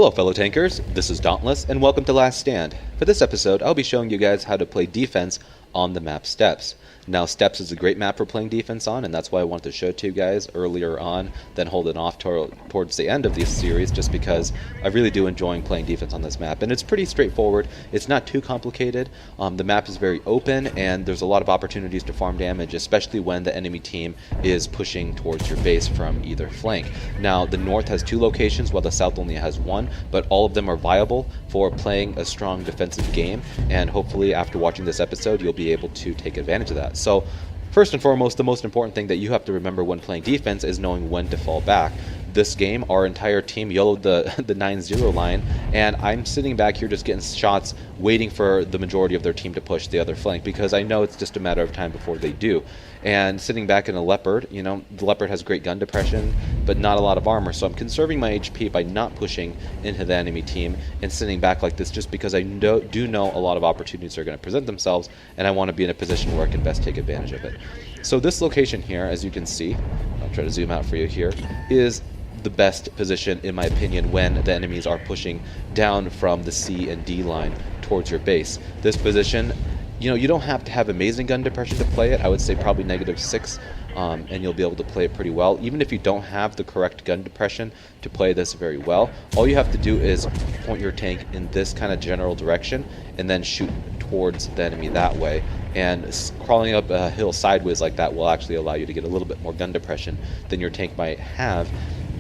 Hello fellow tankers, this is Dauntless and welcome to Last Stand. For this episode, I'll be showing you guys how to play defense on the map Steppes. Now Steppes is a great map for playing defense on, and that's why I wanted to show it to you guys earlier on, then hold it off towards the end of this series, just because I really do enjoy playing defense on this map. And it's pretty straightforward, it's not too complicated, the map is very open, and there's a lot of opportunities to farm damage, especially when the enemy team is pushing towards your base from either flank. Now the north has 2 locations, while the south only has 1, but all of them are viable for playing a strong defensive game, and hopefully after watching this episode you'll be able to take advantage of that. So first and foremost, the most important thing that you have to remember when playing defense is knowing when to fall back. This game, our entire team yellowed the 9-0 line, and I'm sitting back here just getting shots, waiting for the majority of their team to push the other flank, because I know it's just a matter of time before they do. And sitting back in a Leopard, you know, the Leopard has great gun depression, but not a lot of armor, so I'm conserving my HP by not pushing into the enemy team and sitting back like this, just because I do know a lot of opportunities are going to present themselves, and I want to be in a position where I can best take advantage of it. So this location here, as you can see, I'll try to zoom out for you here, is the best position in my opinion when the enemies are pushing down from the C and D line towards your base. This position, you know, you don't have to have amazing gun depression to play it. I would say probably -6, and you'll be able to play it pretty well. Even if you don't have the correct gun depression to play this very well, all you have to do is point your tank in this kind of general direction and then shoot towards the enemy that way. And crawling up a hill sideways like that will actually allow you to get a little bit more gun depression than your tank might have,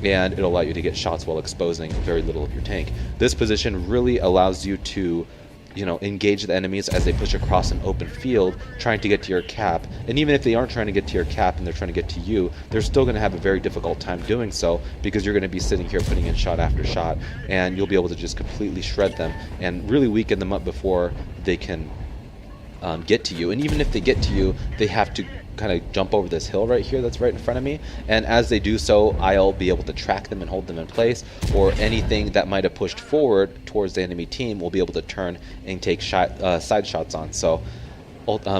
and it'll allow you to get shots while exposing very little of your tank. This position really allows you to, you know, engage the enemies as they push across an open field trying to get to your cap. And even if they aren't trying to get to your cap and they're trying to get to you, they're still going to have a very difficult time doing so, because you're going to be sitting here putting in shot after shot, and you'll be able to just completely shred them and really weaken them up before they can get to you. And even if they get to you, they have to kind of jump over this hill right here that's right in front of me, and as they do so, I'll be able to track them and hold them in place, or anything that might have pushed forward towards the enemy team will be able to turn and take side shots on. So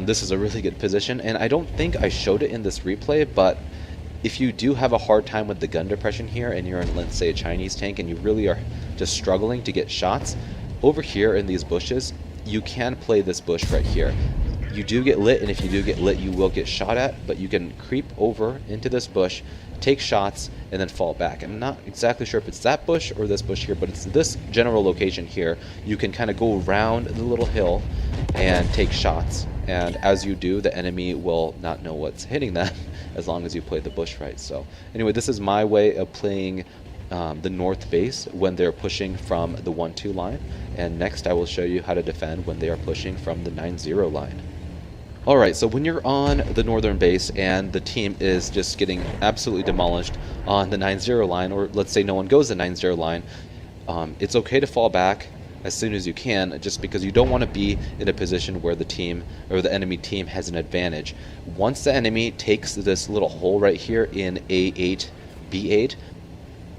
this is a really good position, and I don't think I showed it in this replay, but if you do have a hard time with the gun depression here and you're in, let's say, a Chinese tank and you really are just struggling to get shots, over here in these bushes you can play this bush right here. You do get lit, and if you do get lit you will get shot at, but you can creep over into this bush, take shots, and then fall back. I'm not exactly sure if it's that bush or this bush here, but it's this general location here. You can kind of go around the little hill and take shots, and as you do, the enemy will not know what's hitting them as long as you play the bush right. So anyway, this is my way of playing the north base when they're pushing from the 1-2 line, and next I will show you how to defend when they are pushing from the 9-0 line. Alright, so when you're on the northern base and the team is just getting absolutely demolished on the 9-0 line, or let's say no one goes the 9-0 line, it's okay to fall back as soon as you can, just because you don't want to be in a position where the team or the enemy team has an advantage. Once the enemy takes this little hole right here in A8, B8,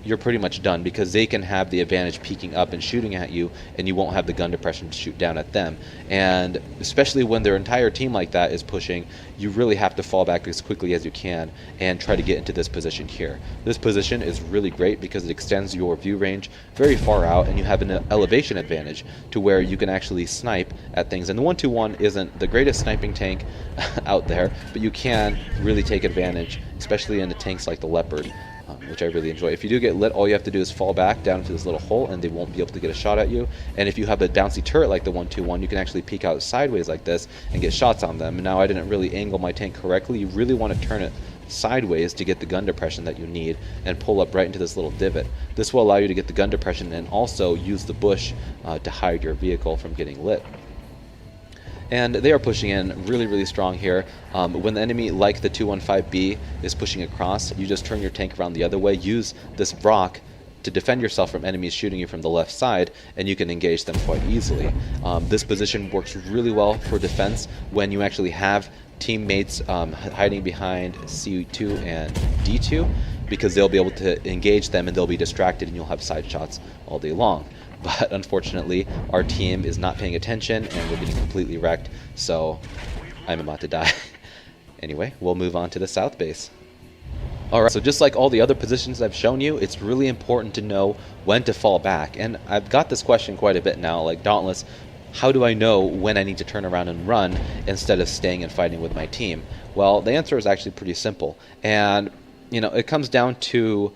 you're pretty much done, because they can have the advantage peeking up and shooting at you, and you won't have the gun depression to shoot down at them. And especially when their entire team like that is pushing, you really have to fall back as quickly as you can and try to get into this position here. This position is really great because it extends your view range very far out, and you have an elevation advantage to where you can actually snipe at things. And the 1-2-1 isn't the greatest sniping tank out there, but you can really take advantage, especially in the tanks like the Leopard, which I really enjoy. If you do get lit, all you have to do is fall back down into this little hole, and they won't be able to get a shot at you. And if you have a bouncy turret like the 1-2-1, you can actually peek out sideways like this and get shots on them. And now I didn't really angle my tank correctly. You really want to turn it sideways to get the gun depression that you need, and pull up right into this little divot. This will allow you to get the gun depression and also use the bush to hide your vehicle from getting lit. And they are pushing in really strong here. When the enemy like the 215B is pushing across, you just turn your tank around the other way, use this rock to defend yourself from enemies shooting you from the left side, and you can engage them quite easily. This position works really well for defense when you actually have teammates hiding behind C2 and D2, because they'll be able to engage them and they'll be distracted, and you'll have side shots all day long. But unfortunately, our team is not paying attention, and we're getting completely wrecked, so I'm about to die. Anyway, we'll move on to the south base. Alright, so just like all the other positions I've shown you, it's really important to know when to fall back. And I've got this question quite a bit now, like Dauntless, how do I know when I need to turn around and run instead of staying and fighting with my team? Well, the answer is actually pretty simple. And, it comes down to,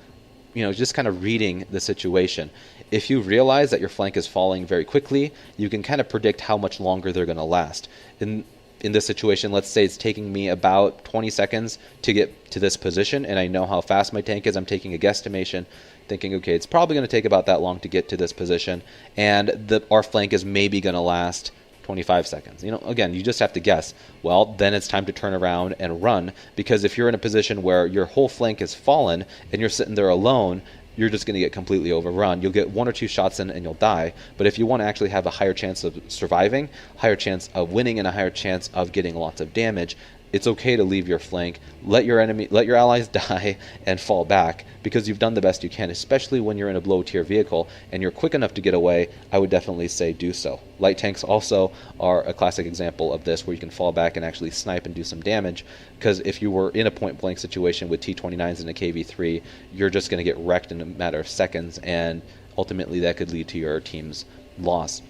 just kind of reading the situation. If you realize that your flank is falling very quickly, you can kind of predict how much longer they're going to last. In this situation, let's say it's taking me about 20 seconds to get to this position, and I know how fast my tank is. I'm taking a guesstimation, thinking, okay, it's probably going to take about that long to get to this position, and our flank is maybe going to last 25 seconds. Again, you just have to guess. Well, then it's time to turn around and run, because if you're in a position where your whole flank is fallen and you're sitting there alone, you're just going to get completely overrun. You'll get 1 or 2 shots in and you'll die. But if you want to actually have a higher chance of surviving, higher chance of winning, and a higher chance of getting lots of damage, it's okay to leave your flank, let your allies die, and fall back, because you've done the best you can, especially when you're in a low tier vehicle and you're quick enough to get away. I would definitely say do so. Light tanks also are a classic example of this, where you can fall back and actually snipe and do some damage, because if you were in a point blank situation with T-29s and a KV-3, you're just going to get wrecked in a matter of seconds, and ultimately that could lead to your team's loss.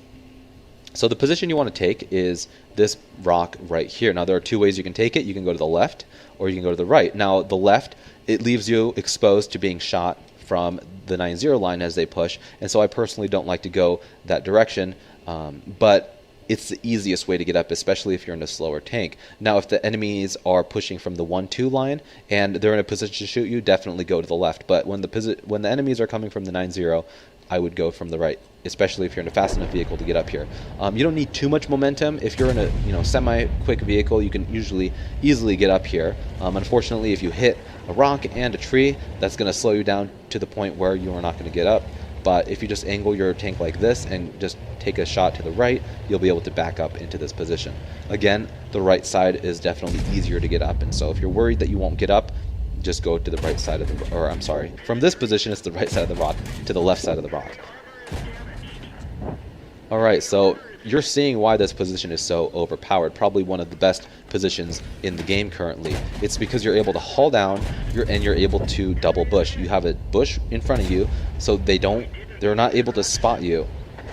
So the position you want to take is this rock right here. Now there are 2 ways you can take it. You can go to the left or you can go to the right. Now the left, it leaves you exposed to being shot from the 9-0 line as they push, and so I personally don't like to go that direction, but it's the easiest way to get up, especially if you're in a slower tank. Now if the enemies are pushing from the 1-2 line and they're in a position to shoot you, definitely go to the left. But when the enemies are coming from the 9-0, I would go from the right, especially if you're in a fast enough vehicle to get up here. You don't need too much momentum. If you're in a semi-quick vehicle, you can usually easily get up here. Unfortunately, if you hit a rock and a tree, that's going to slow you down to the point where you are not going to get up. But if you just angle your tank like this and just take a shot to the right, you'll be able to back up into this position. Again, the right side is definitely easier to get up, and so if you're worried that you won't get up, just go to the right side of the, or I'm sorry, from this position it's the right side of the rock to the left side of the rock. Alright, so you're seeing why this position is so overpowered, probably one of the best positions in the game currently. It's because you're able to haul down, and you're able to double bush. You have a bush in front of you, so they're not able to spot you.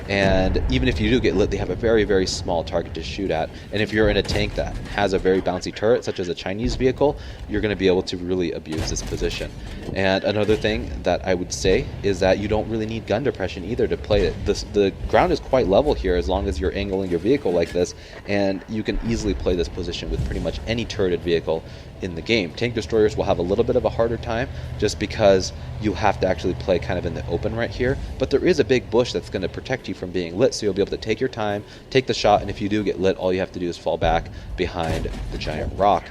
And even if you do get lit, they have a very, very small target to shoot at. And if you're in a tank that has a very bouncy turret, such as a Chinese vehicle, you're going to be able to really abuse this position. And another thing that I would say is that you don't really need gun depression either to play it. The ground is quite level here as long as you're angling your vehicle like this, and you can easily play this position with pretty much any turreted vehicle in the game. Tank destroyers will have a little bit of a harder time just because you have to actually play kind of in the open right here, but there is a big bush that's going to protect you from being lit, so you'll be able to take your time, take the shot, and if you do get lit, all you have to do is fall back behind the giant rock.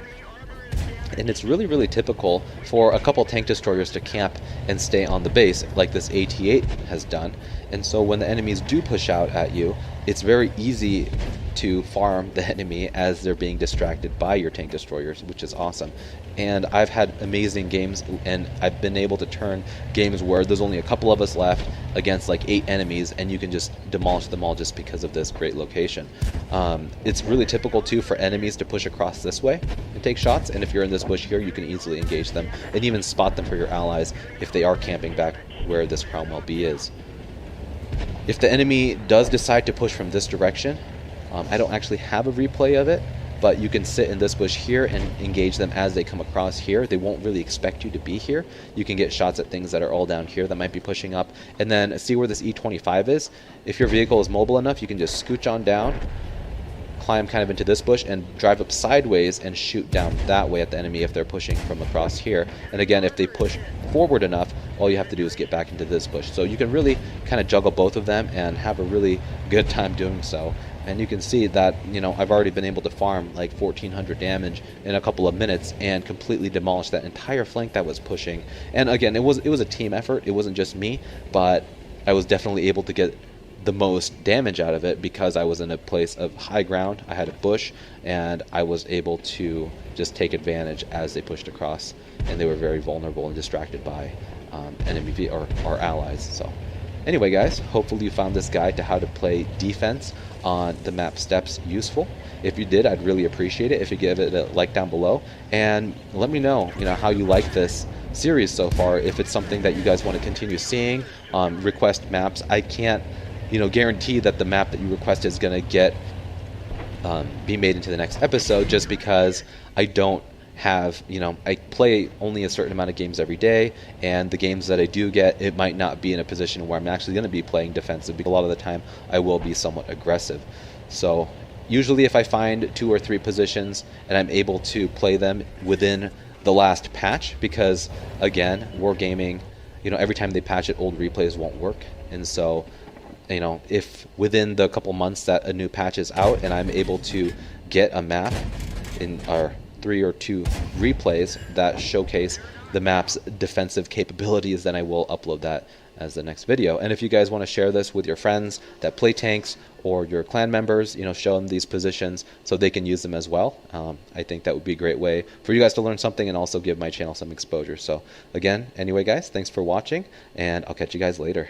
And it's really, really typical for a couple tank destroyers to camp and stay on the base like this AT-8 has done. And so when the enemies do push out at you, it's very easy to farm the enemy as they're being distracted by your tank destroyers, which is awesome. And I've had amazing games, and I've been able to turn games where there's only a couple of us left against like 8 enemies, and you can just demolish them all just because of this great location. It's really typical too for enemies to push across this way and take shots, and if you're in this bush here, you can easily engage them and even spot them for your allies if they are camping back where this Cromwell B is. If the enemy does decide to push from this direction, I don't actually have a replay of it, but you can sit in this bush here and engage them as they come across here. They won't really expect you to be here. You can get shots at things that are all down here that might be pushing up, and then see where this E25 is. If your vehicle is mobile enough, you can just scooch on down, climb kind of into this bush, and drive up sideways and shoot down that way at the enemy if they're pushing from across here. And again, if they push forward enough, all you have to do is get back into this bush. So you can really kind of juggle both of them and have a really good time doing so. And you can see that, I've already been able to farm like 1400 damage in a couple of minutes and completely demolish that entire flank that was pushing. And again, it was a team effort. It wasn't just me, but I was definitely able to get the most damage out of it because I was in a place of high ground. I had a bush, and I was able to just take advantage as they pushed across, and they were very vulnerable and distracted by enemy or our allies. So Anyway, guys, hopefully you found this guide to how to play defense on the map Steppes useful. If you did, I'd really appreciate it if you give it a like down below, and let me know, how you like this series so far. If it's something that you guys want to continue seeing, request maps. I can't, guarantee that the map that you request is going to get be made into the next episode, just because I don't have, I play only a certain amount of games every day, and the games that I do get, it might not be in a position where I'm actually going to be playing defensive, because a lot of the time I will be somewhat aggressive. So usually if I find 2 or 3 positions and I'm able to play them within the last patch, because again, Wargaming, every time they patch it, old replays won't work. And so if within the couple months that a new patch is out and I'm able to get a map in our 3 or 2 replays that showcase the map's defensive capabilities, then I will upload that as the next video. And if you guys want to share this with your friends that play tanks, or your clan members, show them these positions so they can use them as well. I think that would be a great way for you guys to learn something and also give my channel some exposure. So again, anyway guys, thanks for watching, and I'll catch you guys later.